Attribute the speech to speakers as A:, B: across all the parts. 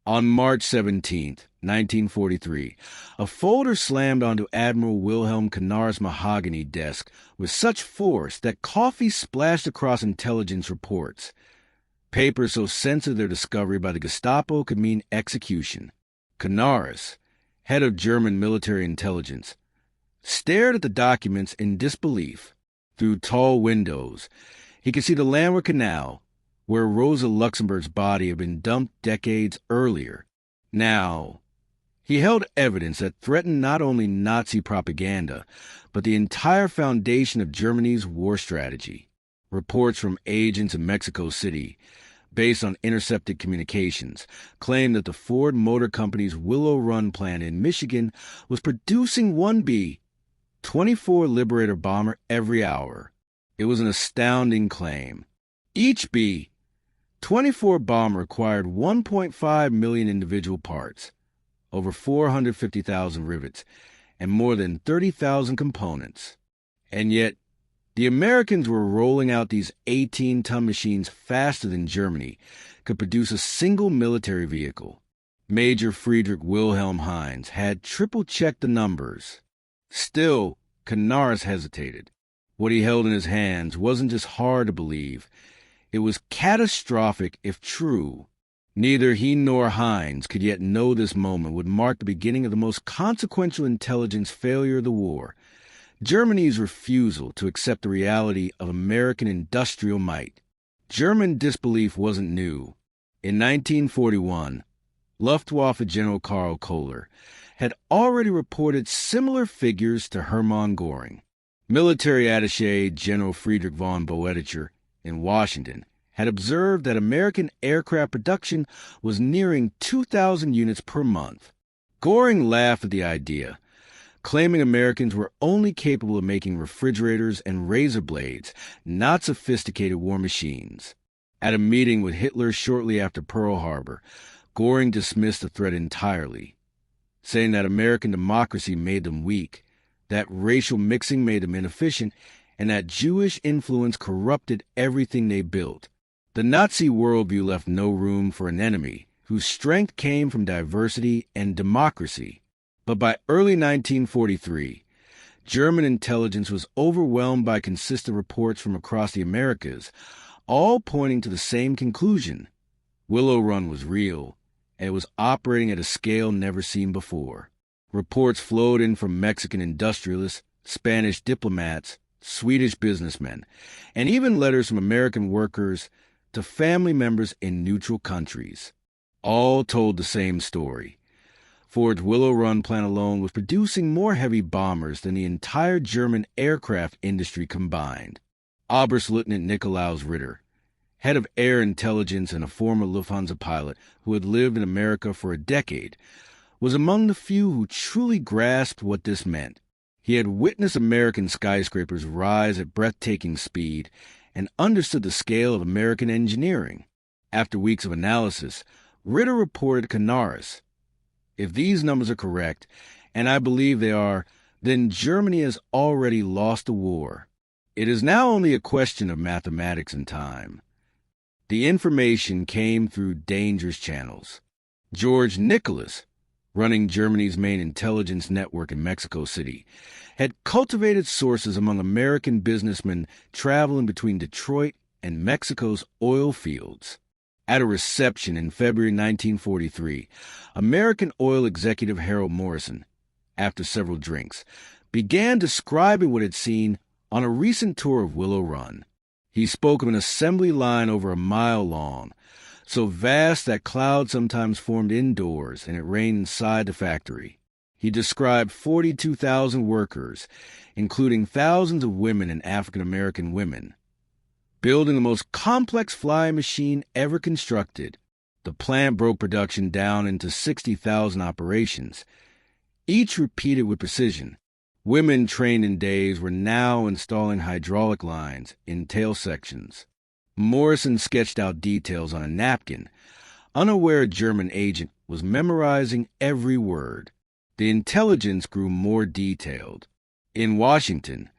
A: On March 17, 1943, a folder slammed onto Admiral Wilhelm Cunard's mahogany desk with such force that coffee splashed across intelligence reports. Papers so censored their discovery by the Gestapo could mean execution. Cunard, head of German military intelligence, stared at the documents in disbelief. Through tall windows, he could see the Landwehr Canal, where Rosa Luxemburg's body had been dumped decades earlier. Now, he held evidence that threatened not only Nazi propaganda, but the entire foundation of Germany's war strategy. Reports from agents in Mexico City, based on intercepted communications, claimed that the Ford Motor Company's Willow Run plant in Michigan was producing one B-24 Liberator bomber every hour. It was an astounding claim. Each B-24 bomber required 1.5 million individual parts, over 450,000 rivets, and more than 30,000 components. And yet, the Americans were rolling out these 18-ton machines faster than Germany could produce a single military vehicle. Major Friedrich Wilhelm Heinz had triple-checked the numbers. Still, Cunard hesitated. What he held in his hands wasn't just hard to believe. It was catastrophic if true. Neither he nor Heinz could yet know this moment would mark the beginning of the most consequential intelligence failure of the war, Germany's refusal to accept the reality of American industrial might. German disbelief wasn't new. In 1941, Luftwaffe General Karl Kohler had already reported similar figures to Hermann Göring. Military attaché General Friedrich von Boeticher in Washington had observed that American aircraft production was nearing 2,000 units per month. Göring laughed at the idea, claiming Americans were only capable of making refrigerators and razor blades, not sophisticated war machines. At a meeting with Hitler shortly after Pearl Harbor, Göring dismissed the threat entirely, saying that American democracy made them weak, that racial mixing made them inefficient, and that Jewish influence corrupted everything they built. The Nazi worldview left no room for an enemy whose strength came from diversity and democracy. But by early 1943, German intelligence was overwhelmed by consistent reports from across the Americas, all pointing to the same conclusion. Willow Run was real, and it was operating at a scale never seen before. Reports flowed in from Mexican industrialists, Spanish diplomats, Swedish businessmen, and even letters from American workers to family members in neutral countries. All told the same story. Ford's Willow Run plant alone was producing more heavy bombers than the entire German aircraft industry combined. Oberstleutnant Nikolaus Ritter, head of air intelligence and a former Lufthansa pilot who had lived in America for a decade, was among the few who truly grasped what this meant. He had witnessed American skyscrapers rise at breathtaking speed and understood the scale of American engineering. After weeks of analysis, Ritter reported to Cunard, "If these numbers are correct, and I believe they are, then Germany has already lost the war. It is now only a question of mathematics and time." The information came through dangerous channels. George Nicholas, running Germany's main intelligence network in Mexico City, had cultivated sources among American businessmen traveling between Detroit and Mexico's oil fields. At a reception in February 1943, American oil executive Harold Morrison, after several drinks, began describing what he'd seen on a recent tour of Willow Run. He spoke of an assembly line over a mile long, so vast that clouds sometimes formed indoors and it rained inside the factory. He described 42,000 workers, including thousands of women and African-American women, building the most complex flying machine ever constructed. The plant broke production down into 60,000 operations, each repeated with precision. Women trained in days were now installing hydraulic lines in tail sections. Morrison sketched out details on a napkin. Unaware a German agent was memorizing every word. The intelligence grew more detailed. In Washington,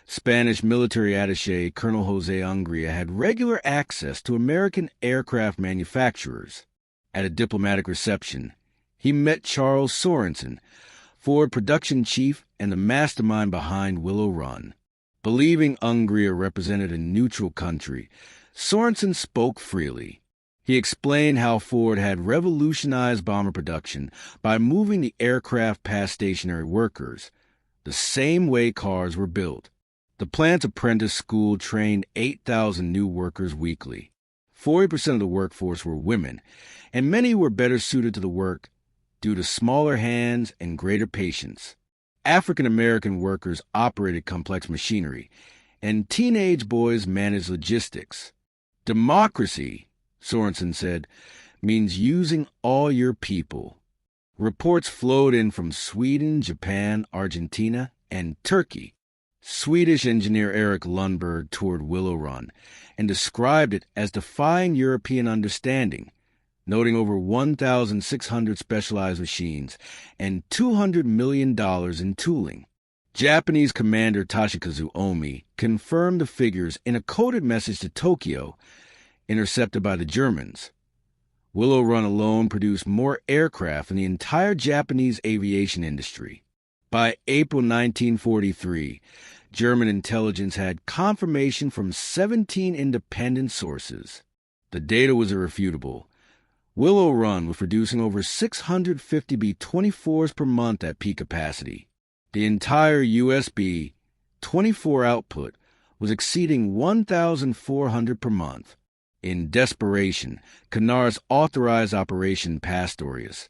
A: Spanish military attaché Colonel José Ungria had regular access to American aircraft manufacturers. At a diplomatic reception, he met Charles Sorensen, Ford production chief and the mastermind behind Willow Run. Believing Hungary represented a neutral country, Sorensen spoke freely. He explained how Ford had revolutionized bomber production by moving the aircraft past stationary workers, the same way cars were built. The plant's apprentice school trained 8,000 new workers weekly. 40% of the workforce were women, and many were better suited to the work due to smaller hands and greater patience. African-American workers operated complex machinery, and teenage boys managed logistics. Democracy, Sorensen said, means using all your people. Reports flowed in from Sweden, Japan, Argentina, and Turkey. Swedish engineer Erik Lundberg toured Willow Run and described it as defying European understanding, noting over 1,600 specialized machines and $200 million in tooling. Japanese commander Toshikazu Omi confirmed the figures in a coded message to Tokyo, intercepted by the Germans. Willow Run alone produced more aircraft than the entire Japanese aviation industry. By April 1943, German intelligence had confirmation from 17 independent sources. The data was irrefutable. Willow Run was producing over 650 B-24s per month at peak capacity. The entire USB 24 output was exceeding 1,400 per month. In desperation, Canards authorized Operation Pastorius,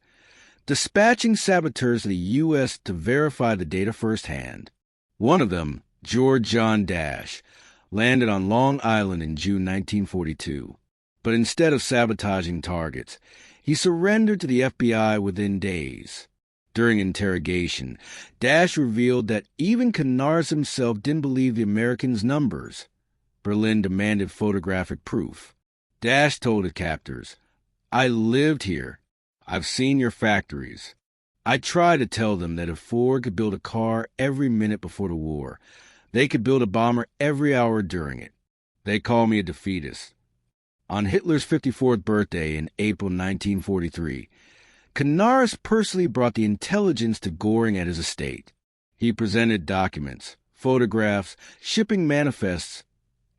A: dispatching saboteurs to the U.S. to verify the data firsthand. One of them, George John Dash, landed on Long Island in June 1942. But instead of sabotaging targets, he surrendered to the FBI within days. During interrogation, Dash revealed that even Canards himself didn't believe the Americans' numbers. Berlin demanded photographic proof. Dash told the captors, "I lived here. I've seen your factories. I tried to tell them that if Ford could build a car every minute before the war, they could build a bomber every hour during it. They call me a defeatist." On Hitler's 54th birthday in April 1943, Canards personally brought the intelligence to Göring at his estate. He presented documents, photographs, shipping manifests,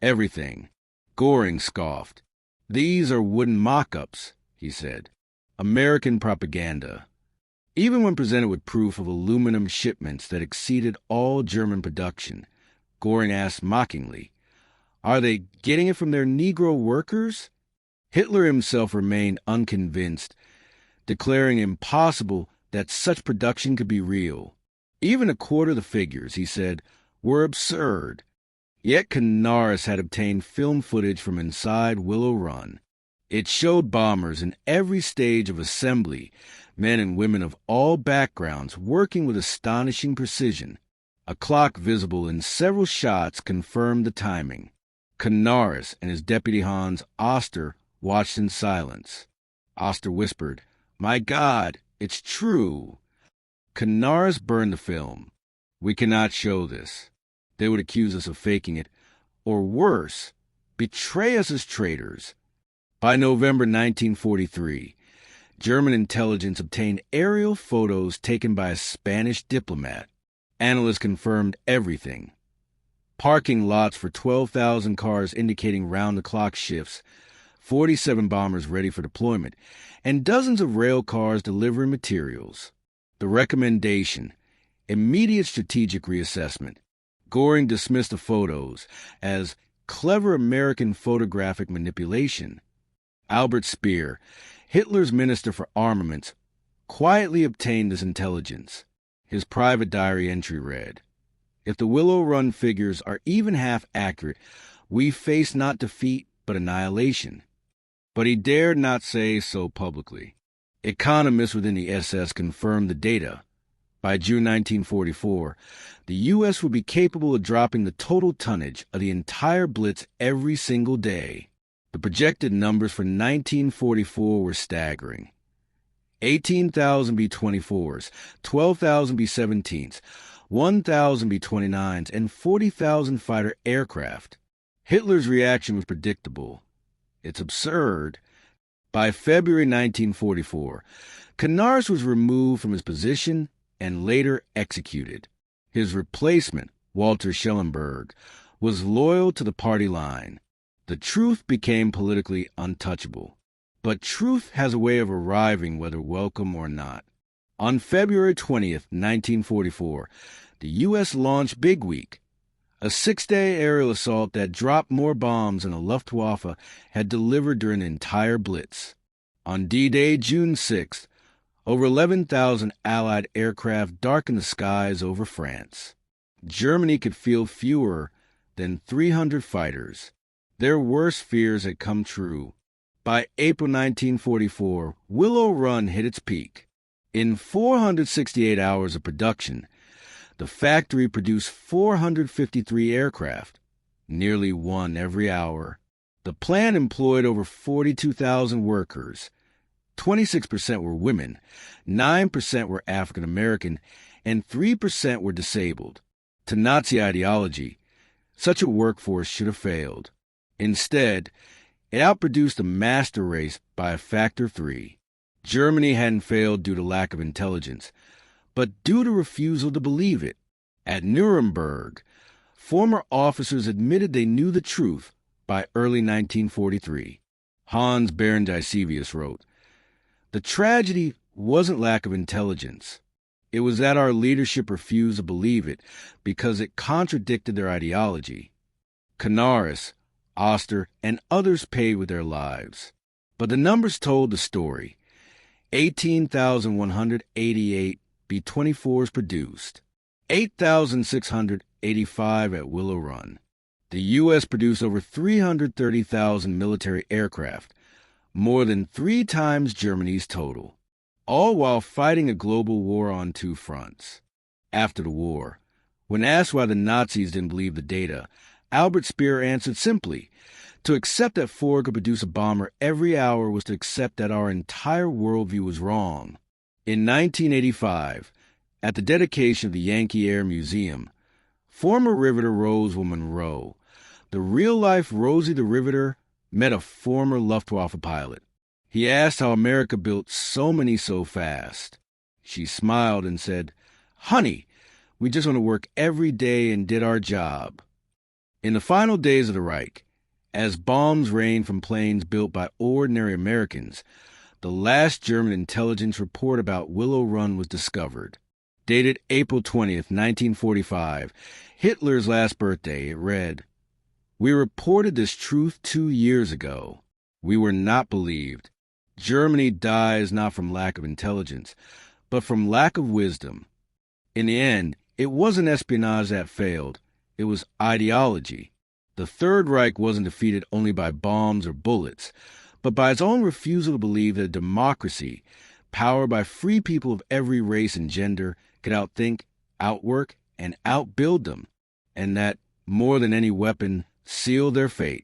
A: everything. Göring scoffed. "These are wooden mock-ups," he said. "American propaganda." Even when presented with proof of aluminum shipments that exceeded all German production, Göring asked mockingly, "Are they getting it from their Negro workers?" Hitler himself remained unconvinced, declaring it impossible that such production could be real. Even a quarter of the figures, he said, were absurd. Yet Canards had obtained film footage from inside Willow Run. It showed bombers in every stage of assembly, men and women of all backgrounds working with astonishing precision. A clock visible in several shots confirmed the timing. Canards and his deputy Hans Oster watched in silence. Oster whispered, "My God, it's true." Canards burned the film. "We cannot show this. They would accuse us of faking it, or worse, betray us as traitors." By November 1943, German intelligence obtained aerial photos taken by a Spanish diplomat. Analysts confirmed everything. Parking lots for 12,000 cars indicating round-the-clock shifts, 47 bombers ready for deployment, and dozens of rail cars delivering materials. The recommendation: immediate strategic reassessment. Göring dismissed the photos as clever American photographic manipulation. Albert Speer, Hitler's Minister for Armaments, quietly obtained this intelligence. His private diary entry read, "If the Willow Run figures are even half accurate, we face not defeat but annihilation." But he dared not say so publicly. Economists within the SS confirmed the data. By June 1944, the U.S. would be capable of dropping the total tonnage of the entire Blitz every single day. The projected numbers for 1944 were staggering. 18,000 B-24s, 12,000 B-17s, 1,000 B-29s, and 40,000 fighter aircraft. Hitler's reaction was predictable. "It's absurd. By February 1944, Canaris was removed from his position and later executed. His replacement, Walter Schellenberg, was loyal to the party line. The truth became politically untouchable. But truth has a way of arriving whether welcome or not. On February 20th, 1944, the U.S. launched Big Week, a 6-day aerial assault that dropped more bombs than the Luftwaffe had delivered during the entire Blitz. On D-Day, June 6th, over 11,000 Allied aircraft darkened the skies over France. Germany could field fewer than 300 fighters. Their worst fears had come true. By April 1944, Willow Run hit its peak. In 468 hours of production, the factory produced 453 aircraft, nearly one every hour. The plant employed over 42,000 workers. 26% were women, 9% were African American, and 3% were disabled. To Nazi ideology, such a workforce should have failed. Instead, it outproduced the master race by a factor of 3. Germany hadn't failed due to lack of intelligence, but due to refusal to believe it. At Nuremberg, former officers admitted they knew the truth by early 1943. Hans Berengsevius wrote, "The tragedy wasn't lack of intelligence. It was that our leadership refused to believe it because it contradicted their ideology. Canaris, Oster, and others paid with their lives. But the numbers told the story. 18,188 B-24s produced, 8,685 at Willow Run. The U.S. produced over 330,000 military aircraft, more than 3 times Germany's total, all while fighting a global war on 2 fronts. After the war, when asked why the Nazis didn't believe the data, Albert Speer answered simply, to accept that Ford could produce a bomber every hour was to accept that our entire worldview was wrong. In 1985, at the dedication of the Yankee Air Museum, former Riveter Roswell Monroe, the real-life Rosie the Riveter, met a former Luftwaffe pilot. He asked how America built so many so fast. She smiled and said, "Honey, we just want to work every day and did our job." In the final days of the Reich, as bombs rained from planes built by ordinary Americans, the last German intelligence report about Willow Run was discovered. Dated April 20th, 1945, Hitler's last birthday, it read, "We reported this truth 2 years ago. We were not believed. Germany dies not from lack of intelligence, but from lack of wisdom. In the end, it wasn't espionage that failed. It was ideology. The Third Reich wasn't defeated only by bombs or bullets, but by its own refusal to believe that a democracy, powered by free people of every race and gender, could outthink, outwork, and outbuild them, and that, more than any weapon, sealed their fate.